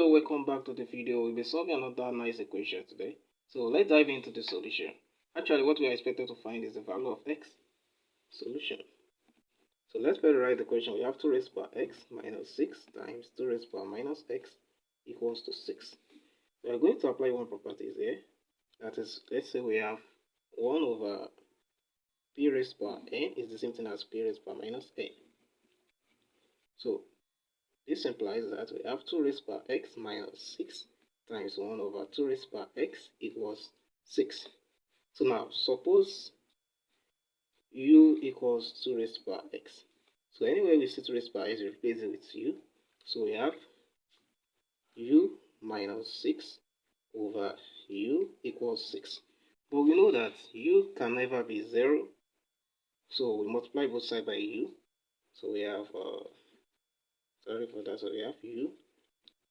Hello, welcome back to the video. We'll be solving another nice equation today. So let's dive into the solution. Actually, what we are expected to find is the value of x. Solution. So let's first write the equation. We have 2 raised power x minus 6 times 2 raised power minus x equals to 6. We are going to apply one properties here. That is, let's say we have 1 over p raised power n is the same thing as p raised power minus n. So this implies that we have 2 raised power x minus 6 times 1 over 2 raised power x equals 6. So now, suppose u equals 2 raised power x. So anywhere we see 2 raised power x, we replace it with u. So we have u minus 6 over u equals 6. But we know that u can never be 0. So we multiply both sides by u. So we have sorry for that. So we have u,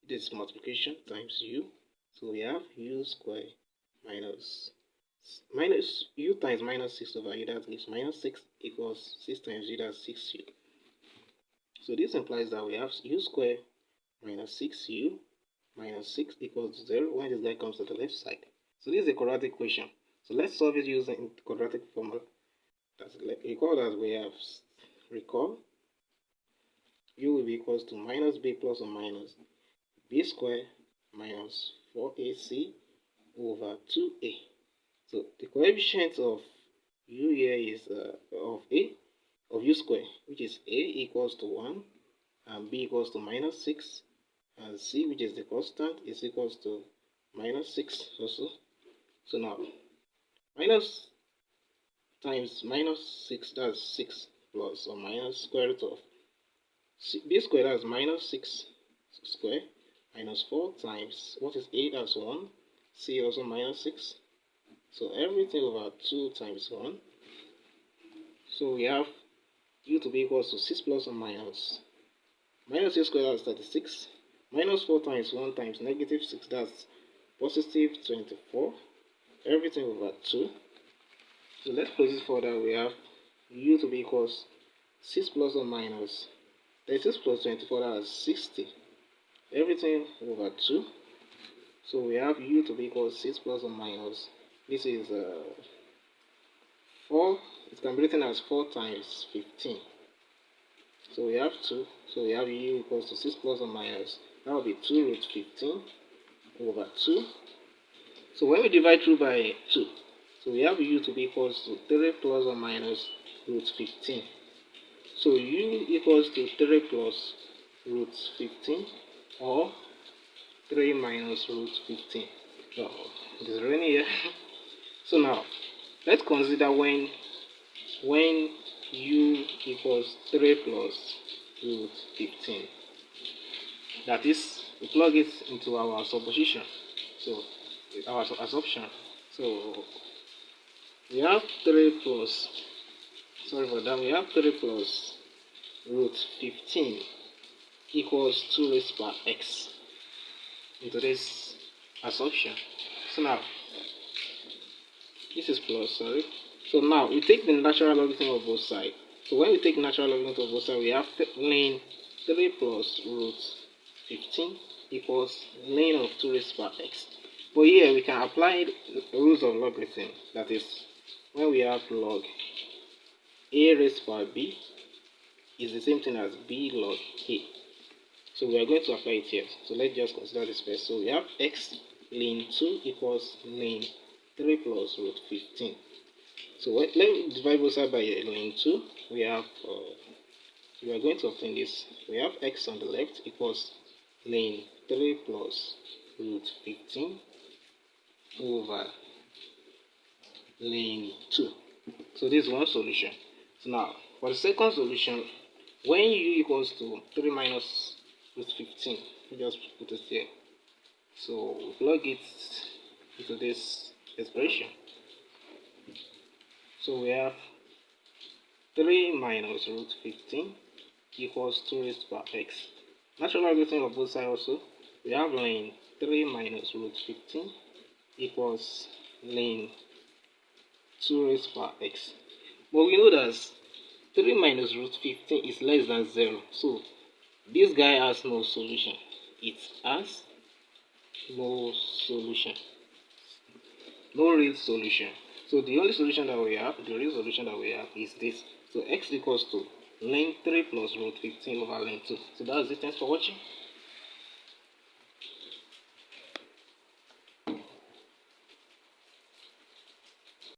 this multiplication times u. So we have u square minus u times minus 6 over u, that gives minus 6 equals 6 times u, that's 6u. So this implies that we have u square minus 6u minus 6 equals 0 when this guy comes to the left side. So this is a quadratic equation. So let's solve it using the quadratic formula. Recall that we have u will be equals to minus b plus or minus b square minus 4ac over 2a. So the coefficient of u here is of u square, which is a equals to 1 and b equals to minus 6, and c, which is the constant, is equals to minus 6 also. So now minus times minus 6, that's 6 plus or minus square root of b square, that's minus 6 square minus 4 times what is a, that's 1, c also minus 6. So everything over 2 times 1. So we have u to be equals to 6 plus or minus 6 square, that's 36, minus 4 times 1 times negative 6, that's positive 24, everything over 2. So let's proceed further. We have u to be equals 6 plus or minus 36 plus 24, that's 60, everything over 2. So we have u to be equals 6 plus or minus, this is 4, it can be written as 4 times 15. So we have 2, so we have u equals to 6 plus or minus, that will be 2 root 15 over 2. So when we divide through by 2, so we have u to be equals to 3 plus or minus root 15. So u equals to 3 plus root 15 or 3 minus root 15. So it is raining here. So now let's consider when u equals 3 plus root 15. That is, we plug it into our supposition. So our assumption. So we have 3 plus, sorry for that, we have 3 plus root 15 equals 2 raised power x into this assumption. So now this is plus, sorry. So now we take the natural logarithm of both sides. So when we take natural logarithm of both sides, we have ln 3 plus root 15 equals ln of 2 raised power x. But here we can apply the rules of logarithm. That is, when we have log a raised power b is the same thing as b log a. So we are going to apply it here. So let's just consider this first. So we have x ln 2 equals ln 3 plus root 15. So let me divide both sides by ln 2. We have we are going to obtain this. We have x on the left equals ln 3 plus root 15 over ln 2. So this is one solution. So now for the second solution, when u equals to 3 minus root 15, we just put it here. So we plug it into this expression. So we have 3 minus root 15 equals 2 raised power x. Natural logarithm of both sides also, we have ln 3 minus root 15 equals ln 2 raised power x. But we know that 3 minus root 15 is less than 0. So this guy has no solution. It has no solution. No real solution. So the only solution that we have, the real solution that we have is this. So x equals to length 3 plus root 15 over length 2. So that's it. Thanks for watching.